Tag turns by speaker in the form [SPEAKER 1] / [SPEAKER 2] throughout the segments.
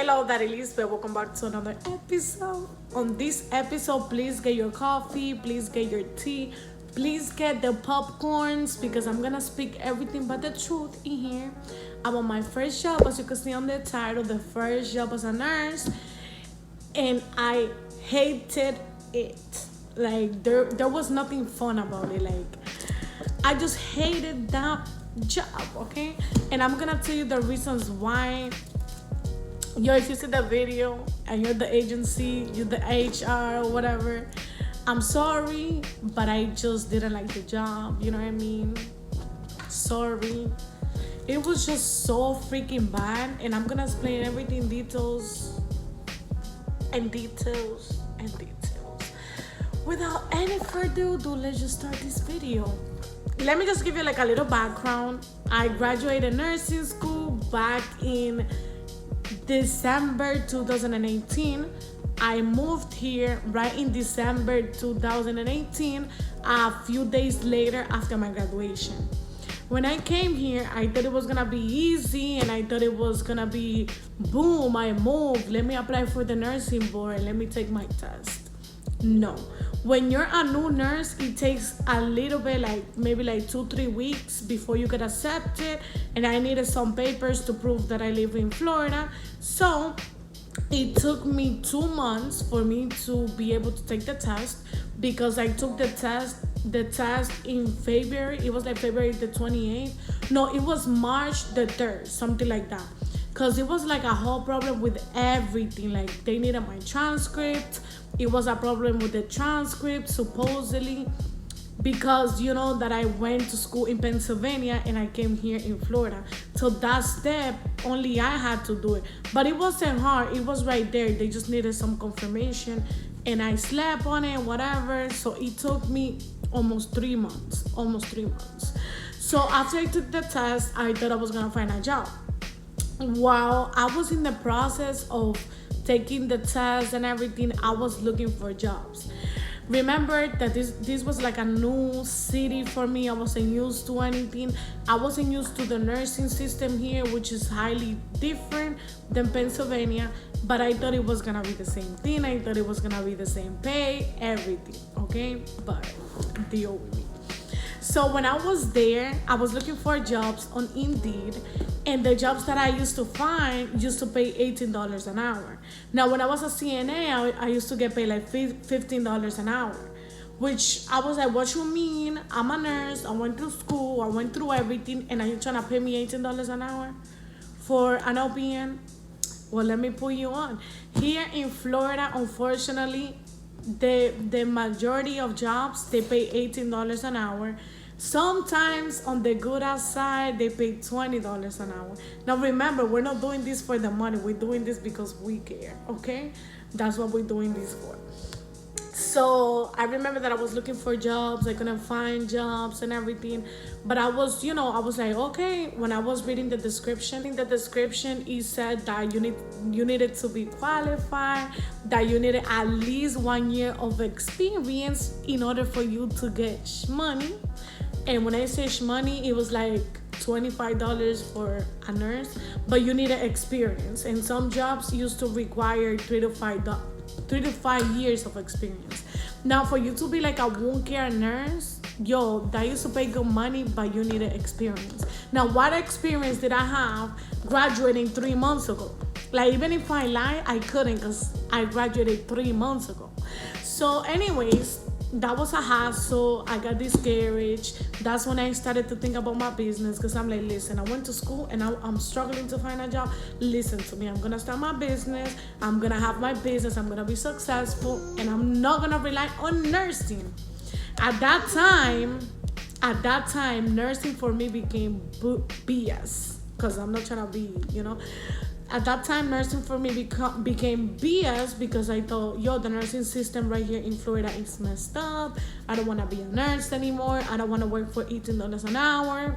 [SPEAKER 1] Hello, Darilis, welcome back to another episode. On this episode, please get your coffee, please get your tea, please get the popcorns because I'm gonna speak everything but the truth in here about my first job. As you can see on the title, the first job as a nurse, and I hated it. Like there was nothing fun about it. Like I just hated that job, okay? And I'm gonna tell you the reasons why. Yo, if you see the video and you're the agency, you're the HR or whatever, I'm sorry, but I just didn't like the job. You know what I mean? Sorry. It was just so freaking bad, and I'm gonna explain everything details. Without any further ado, let's just start this video. Let me just give you like a little background. I graduated nursing school back in December 2018. I moved here right in December 2018, a few days later after my graduation. When I came here, I thought it was gonna be easy, and I thought it was gonna be boom, I moved, let me apply for the nursing board, let me take my test. No. When you're a new nurse, it takes a little bit, like maybe like 2-3 weeks before you get accepted. And I needed some papers to prove that I live in Florida. So it took me 2 months for me to be able to take the test, because I took the test in February. It was like February the 28th. No, it was March the 3rd, something like that. Because it was like a whole problem with everything. Like they needed my transcript. It was a problem with the transcript, supposedly, because you know that I went to school in Pennsylvania and I came here in Florida. So that step, only I had to do it. But it wasn't hard. It was right there. They just needed some confirmation, and I slept on it, whatever. So it took me almost 3 months. So after I took the test, I thought I was gonna find a job. While I was in the process of taking the test and everything, I was looking for jobs. Remember that this was like a new city for me. I wasn't used to anything. I wasn't used to the nursing system here, which is highly different than Pennsylvania. But I thought it was gonna be the same thing. I thought it was gonna be the same pay, everything, okay? But deal with me. So when I was there, I was looking for jobs on Indeed, and the jobs that I used to find used to pay $18 an hour. Now, when I was a CNA, I used to get paid like $15 an hour, which I was like, what you mean? I'm a nurse. I went through school. I went through everything, and are you trying to pay me $18 an hour for an LPN? Well, let me put you on. Here in Florida, unfortunately, the majority of jobs, they pay $18 an hour. Sometimes on the good outside, they pay $20 an hour. Now remember, we're not doing this for the money. We're doing this because we care, okay? That's what we're doing this for. So I remember that I was looking for jobs. I couldn't find jobs and everything. But I was like, okay. When I was reading the description, it said that you needed to be qualified, that you needed at least 1 year of experience in order for you to get money. And when I say money, it was like $25 for a nurse, but you needed experience. And some jobs used to require 3 to 5 years of experience. Now, for you to be like a wound care nurse, that used to pay good money, but you needed experience. Now, what experience did I have graduating 3 months ago? Like, even if I lie, I couldn't, because I graduated 3 months ago. So anyways, that was a hassle. I got discouraged. That's when I started to think about my business, because I'm like, listen, I went to school and I'm struggling to find a job. Listen to me. I'm going to start my business. I'm going to have my business. I'm going to be successful, and I'm not going to rely on nursing. At that time, nursing for me became BS, because I'm not trying to be, At that time, nursing for me became BS, because I thought, the nursing system right here in Florida is messed up. I don't want to be a nurse anymore. I don't want to work for $18 an hour.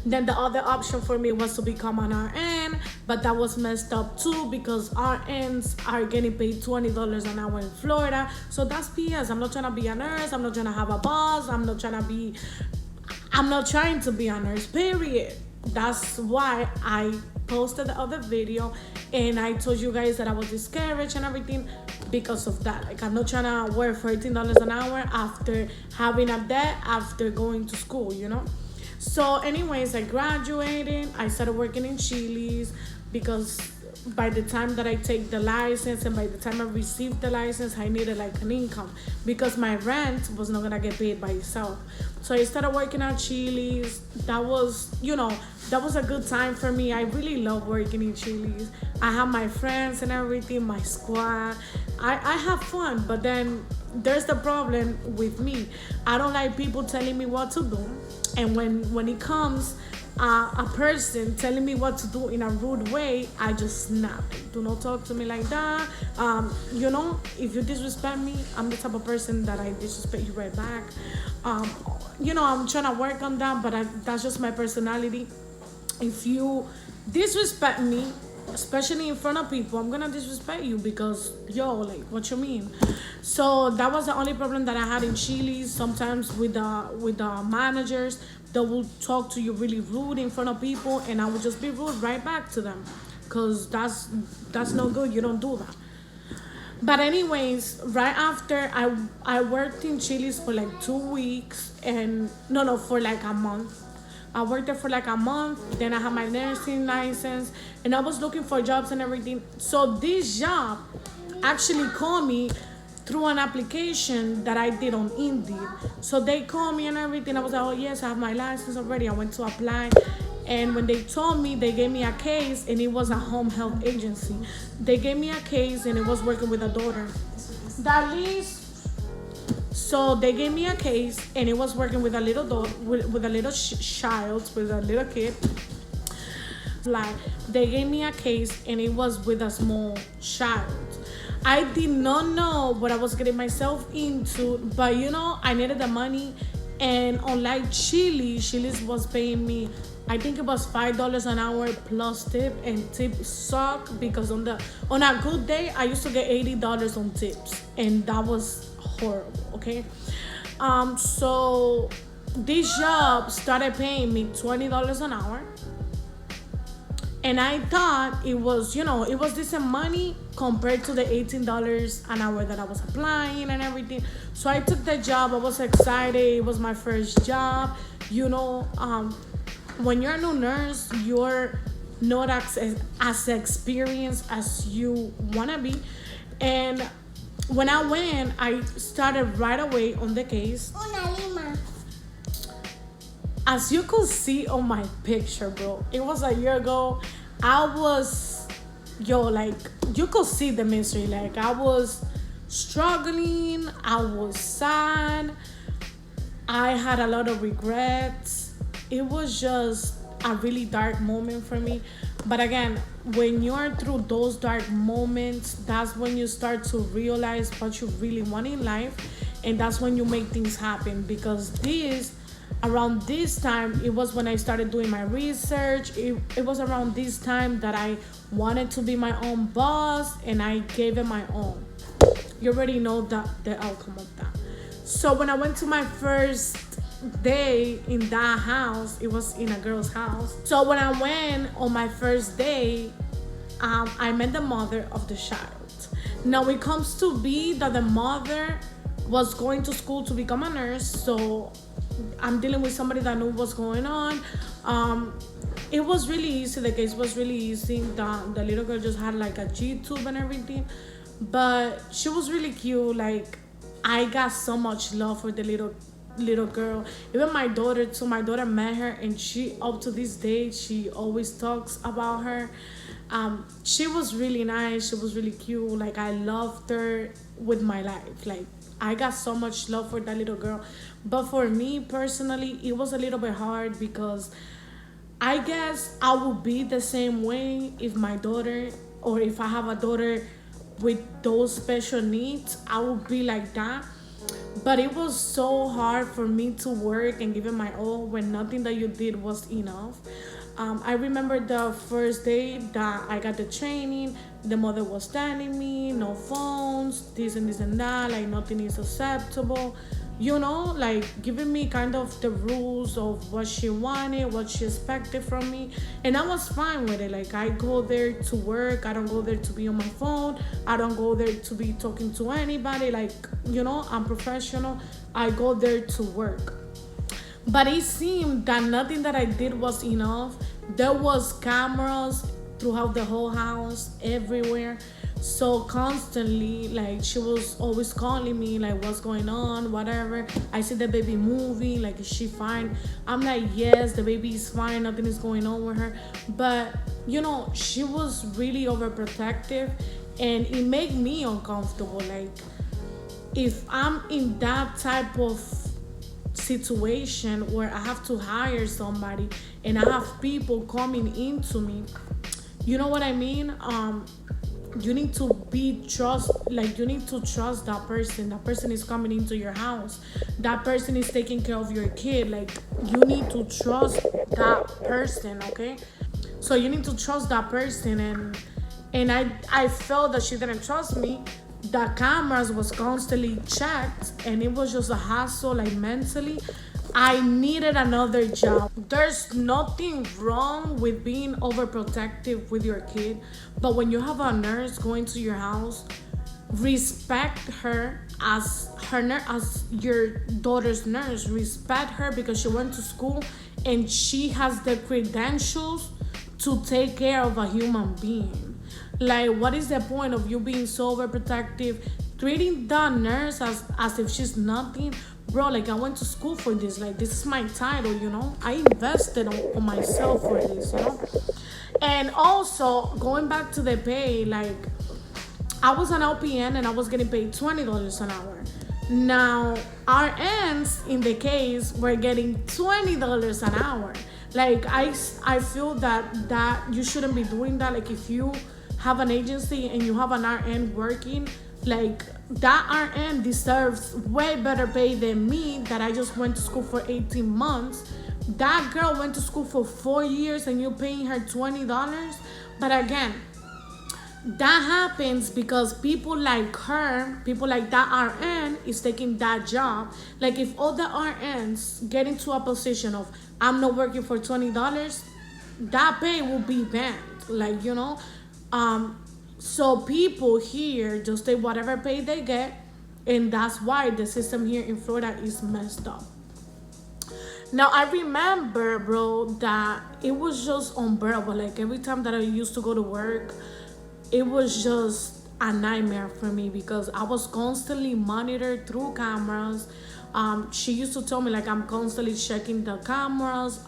[SPEAKER 1] Then the other option for me was to become an RN, but that was messed up too, because RNs are getting paid $20 an hour in Florida. So that's BS. I'm not trying to be a nurse. I'm not trying to have a boss. I'm not trying to be a nurse, period. That's why I posted the other video and I told you guys that I was discouraged and everything because of that. Like, I'm not trying to work $13 an hour after having a debt after going to school, you know. So anyways, I graduated. I started working in Chillis because by the time that I take the license and by the time I received the license, I needed like an income because my rent was not gonna get paid by itself. So I started working at Chillis. That was, you know, that was a good time for me. I really love working in Chillis. I have my friends and everything, my squad. I have fun, but then there's the problem with me. I don't like people telling me what to do. And when it comes a person telling me what to do in a rude way, I just snap. Do not talk to me like that. You know, if you disrespect me, I'm the type of person that I disrespect you right back. You know, I'm trying to work on that, but that's just my personality. If you disrespect me, especially in front of people, I'm gonna disrespect you because, yo, like, what you mean? So that was the only problem that I had in Chillis. Sometimes with the managers, they will talk to you really rude in front of people, and I would just be rude right back to them, cause that's no good. You don't do that. But anyways, right after I worked in Chillis for like 2 weeks, and no, for like a month. I worked there for like a month. Then I had my nursing license, and I was looking for jobs and everything. So this job actually called me through an application that I did on Indeed. So they called me and everything. I was like, oh yes, I have my license already. I went to apply. And when they told me, they gave me a case, and it was a home health agency. They gave me a case, and it was working with a daughter. Darilis. So they gave me a case, and it was working with a little dog, with a little child, with a little kid. Like, they gave me a case, and it was with a small child. I did not know what I was getting myself into, but you know, I needed the money. And unlike Chillis was paying me, I think it was $5 an hour plus tip, and tip suck because on a good day I used to get $80 on tips, and that was horrible. Okay, so this job started paying me $20 an hour, and I thought it was, you know, it was decent money compared to the $18 an hour that I was applying and everything. So I took the job. I was excited. It was my first job. You know, when you're a new nurse, you're not as experienced as you want to be. And when I went, I started right away on the case. As you could see on my picture, bro, it was a year ago. I was, like, you could see the misery. Like, I was struggling. I was sad. I had a lot of regrets. It was just a really dark moment for me. But again, when you're through those dark moments, that's when you start to realize what you really want in life. And that's when you make things happen. Because around this time, it was when I started doing my research. It was around this time that I wanted to be my own boss, and I gave it my own. You already know the outcome of that. So when I went to my first day in that house, it was in a girl's house. So when I went on my first day, I met the mother of the child. Now it comes to be that the mother was going to school to become a nurse, so I'm dealing with somebody that knew what's going on. It was really easy. The case was really easy. The little girl just had like a G-tube and everything, but she was really cute. Like, I got so much love for the little girl. Even my daughter too. My daughter met her, and she, up to this day, she always talks about her. She was really nice. She was really cute. Like, I loved her with my life. Like, I got so much love for that little girl. But for me personally, it was a little bit hard because I guess I would be the same way if my daughter, or if I have a daughter with those special needs, I would be like that. But it was so hard for me to work and give it my all when nothing that you did was enough. I remember the first day that I got the training, the mother was telling me, no phones, this and this and that, like nothing is acceptable. like giving me kind of the rules of what she wanted, what she expected from me. And I was fine with it. Like, I go there to work. I don't go there to be on my phone. I don't go there to be talking to anybody. Like, I'm professional. I go there to work. But it seemed that nothing that I did was enough. There was cameras throughout the whole house, everywhere. So constantly, like, she was always calling me, like, what's going on, whatever. I see the baby moving, like, is she fine? I'm like, yes, the baby is fine, nothing is going on with her. But she was really overprotective, and it made me uncomfortable. Like, if I'm in that type of situation where I have to hire somebody and I have people coming into me, you know what I mean? You need to you need to trust that person. That person is coming into your house. That person is taking care of your kid. Like, you need to trust that person, okay? So you need to trust that person, and I felt that she didn't trust me. The cameras was constantly checked, and it was just a hassle, like, mentally. I needed another job. There's nothing wrong with being overprotective with your kid, but when you have a nurse going to your house, respect her as as your daughter's nurse. Respect her because she went to school and she has the credentials to take care of a human being. Like, what is the point of you being so overprotective, treating the nurse as if she's nothing? Bro, like, I went to school for this. Like, this is my title, I invested on myself for this, And also, going back to the pay, like, I was an LPN and I was getting paid $20 an hour. Now, RNs, in the case, were getting $20 an hour. Like, I feel that you shouldn't be doing that. Like, if you have an agency and you have an RN working, like, that RN deserves way better pay than me, that I just went to school for 18 months. That girl went to school for 4 years and you're paying her $20. But again, that happens because people like her, people like that RN is taking that job. Like, if all the RNs get into a position of, I'm not working for $20, that pay will be banned. Like, so people here just take whatever pay they get, and that's why the system here in Florida is messed up. Now, I remember, bro, that it was just unbearable. Like, every time that I used to go to work, it was just a nightmare for me because I was constantly monitored through cameras. She used to tell me, like, I'm constantly checking the cameras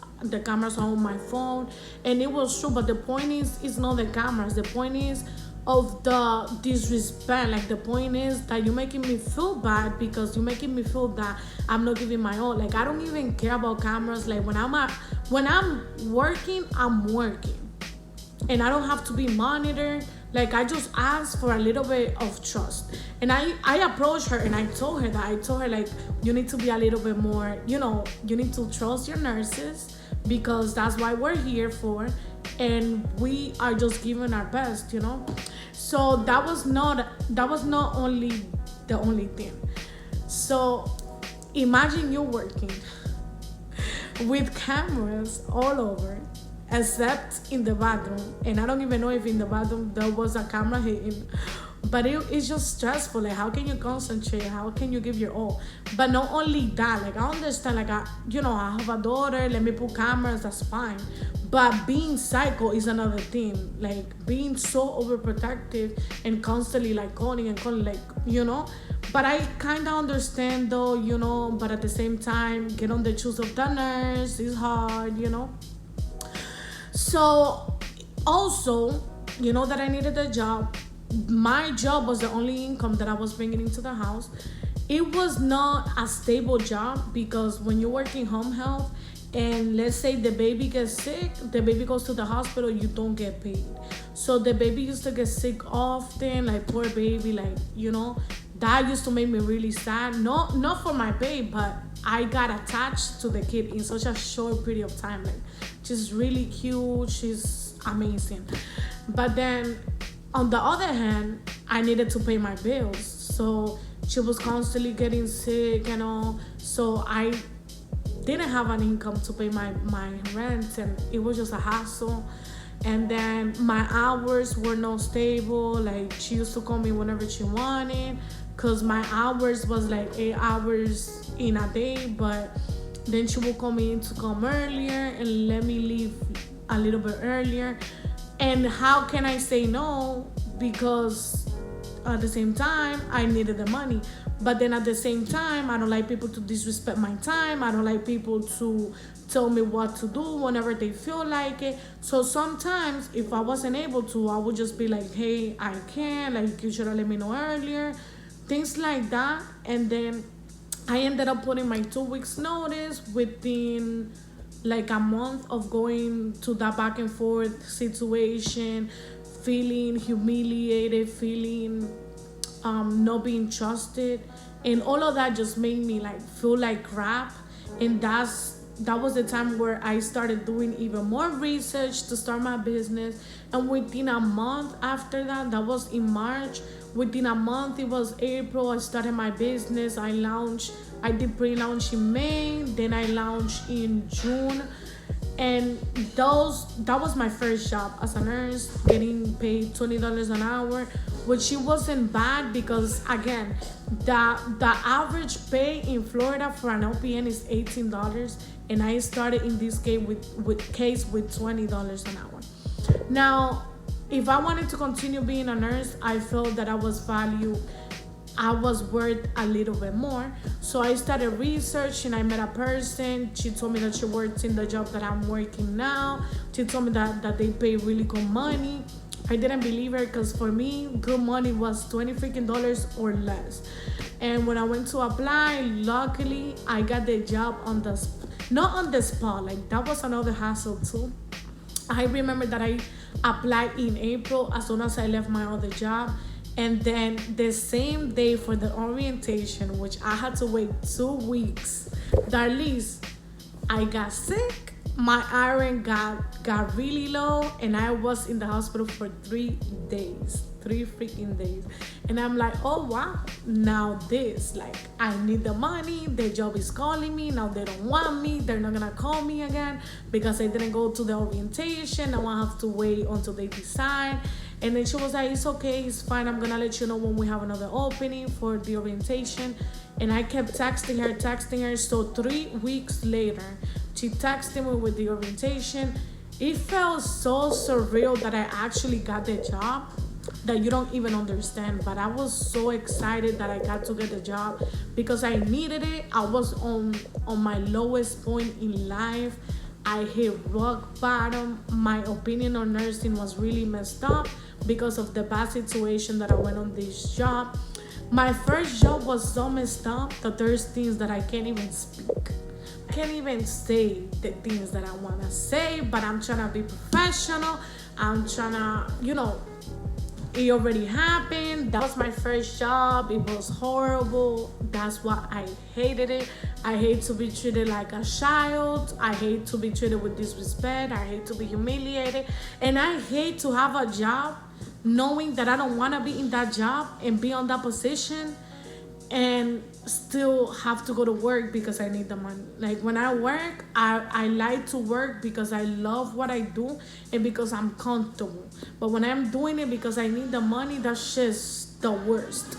[SPEAKER 1] on my phone, and it was true. But the point is, it's not the cameras. The point is of the disrespect. Like, the point is that you're making me feel bad because you're making me feel that I'm not giving my all. Like, I don't even care about cameras. Like, when I'm working, I'm working, and I don't have to be monitored. Like, I just asked for a little bit of trust, and I approached her and I told her like, you need to be a little bit more, you need to trust your nurses because that's why we're here for, and we are just giving our best. So that was not only the only thing. So imagine you working with cameras all over, except in the bathroom, and I don't even know if in the bathroom there was a camera hitting. But it's just stressful. Like, how can you concentrate? How can you give your all? But not only that, like, I understand, like, I have a daughter, let me put cameras, that's fine. But being psycho is another thing. Like, being so overprotective and constantly, like, calling, like, But I kind of understand, though, but at the same time, get on the shoes of the nurse is hard, So, also, that I needed a job. My job was the only income that I was bringing into the house. It was not a stable job because when you work in home health and let's say the baby gets sick, the baby goes to the hospital, you don't get paid. So the baby used to get sick often, like, poor baby, like, that used to make me really sad. Not for my baby, but I got attached to the kid in such a short period of time. Like, she's really cute, she's amazing. But then on the other hand, I needed to pay my bills. So She was constantly getting sick and all. So I didn't have an income to pay my rent, and it was just a hassle. And then my hours were not stable. Like, she used to call me whenever she wanted, because my hours was like 8 hours in a day, but then she would call me in to come earlier and let me leave a little bit earlier. And how can I say no? Because at the same time, I needed the money. But then at the same time, I don't like people to disrespect my time. I don't like people to tell me what to do whenever they feel like it. So sometimes, if I wasn't able to, I would just be like, hey, I can't. Like, you should have let me know earlier. Things like that. And then I ended up putting my 2 weeks notice within like a month of going to that back and forth situation, feeling humiliated, feeling not being trusted, and all of that just made me like feel like crap. And that was the time where I started doing even more research to start my business. And within a month after that, that was in March, within a month, it was April, I started my business. I did pre-launch in May, then I launched in June. And that was my first job as a nurse, getting paid $20 an hour, which it wasn't bad, because again, the average pay in Florida for an LPN is $18, and I started in this case with $20 an hour. Now, if I wanted to continue being a nurse, I felt that I was worth a little bit more. So I started researching. I met a person. She told me that she works in the job that I'm working now. She told me that they pay really good money. I didn't believe her, because for me, good money was $20 freaking or less. And when I went to apply, luckily I got the job not on the spot. Like, that was another hassle too. I remember that I applied in April as soon as I left my other job. And then the same day for the orientation, which I had to wait 2 weeks, Darilis, I got sick. My iron got really low, and I was in the hospital for 3 days. 3 freaking days. And I'm like, oh wow, now this, like, I need the money. The job is calling me. Now they don't want me. They're not gonna call me again because I didn't go to the orientation. Now I have to wait until they decide. And then she was like, it's okay, it's fine. I'm gonna let you know when we have another opening for the orientation. And I kept texting her. So 3 weeks later, she texted me with the orientation. It felt so surreal that I actually got the job that you don't even understand. But I was so excited that I got to get the job because I needed it. I was on my lowest point in life. I hit rock bottom. My opinion on nursing was really messed up because of the bad situation that I went on this job. My first job was so messed up that there's things that I can't even speak. Can't even say the things that I want to say, but I'm trying to be professional. I'm trying to, it already happened. That was my first job. It was horrible. That's why I hated it. I hate to be treated like a child. I hate to be treated with disrespect. I hate to be humiliated. And I hate to have a job knowing that I don't want to be in that job and be on that position and still have to go to work because I need the money. Like, when I work, I like to work because I love what I do and because I'm comfortable. But when I'm doing it because I need the money, that's just the worst.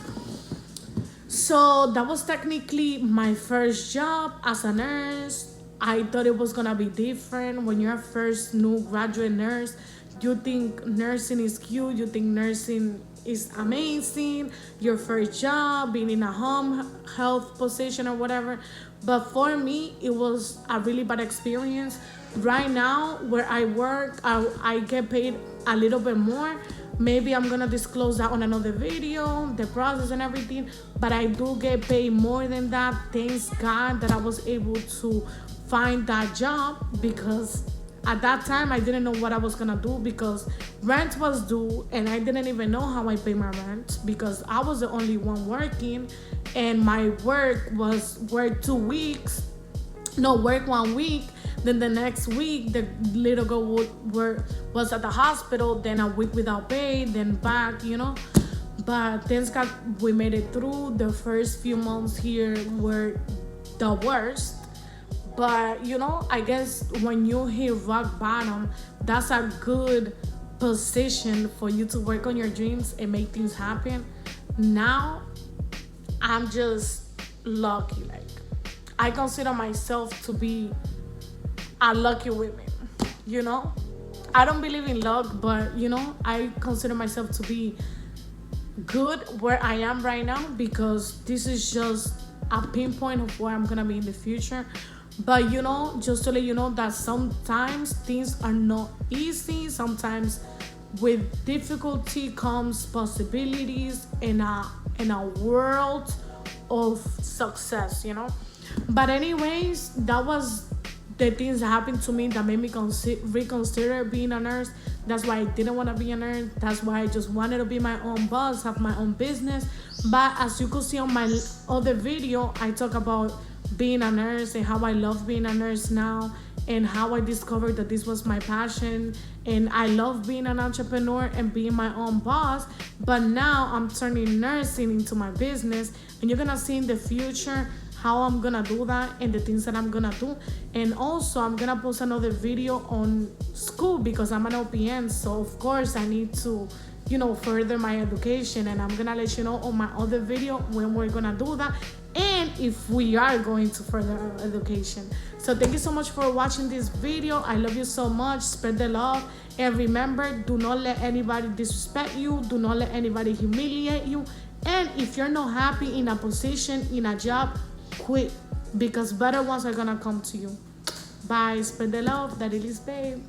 [SPEAKER 1] So that was technically my first job as a nurse. I thought it was gonna be different. When you're a first new graduate nurse, you think nursing is cute, you think nursing is amazing, your first job, being in a home health position or whatever. But for me, it was a really bad experience. Right now, where I work, I get paid a little bit more. Maybe I'm gonna disclose that on another video, the process and everything, but I do get paid more than that. Thanks God that I was able to find that job, because at that time I didn't know what I was gonna do because rent was due and I didn't even know how I pay my rent because I was the only one working, and my work was work 2 weeks, no, work 1 week, then the next week the little girl was at the hospital, then a week without pay, then back, But thanks God we made it through. The first few months here were the worst. But I guess when you hit rock bottom, that's a good position for you to work on your dreams and make things happen. Now I'm just lucky. Like, I consider myself to be a lucky woman. You know, I don't believe in luck, but I consider myself to be good where I am right now, because this is just a pinpoint of where I'm gonna be in the future. But just to let you know that sometimes things are not easy. Sometimes with difficulty comes possibilities in a world of success. But anyways, that was the things that happened to me that made me reconsider being a nurse. That's why I didn't want to be a nurse. That's why I just wanted to be my own boss, have my own business. But as you could see on my other video, I talk about being a nurse and how I love being a nurse now, and how I discovered that this was my passion. And I love being an entrepreneur and being my own boss. But now I'm turning nursing into my business, and you're gonna see in the future how I'm gonna do that and the things that I'm gonna do. And also I'm gonna post another video on school, because I'm an OPN, so of course I need to further my education. And I'm gonna let you know on my other video when we're gonna do that, and if we are going to further our education. So thank you so much for watching this video. I love you so much. Spread the love, and remember, do not let anybody disrespect you. Do not let anybody humiliate you. And if you're not happy in a position, in a job, quit, because better ones are gonna come to you. Bye. Spread the love. Darilis, babe.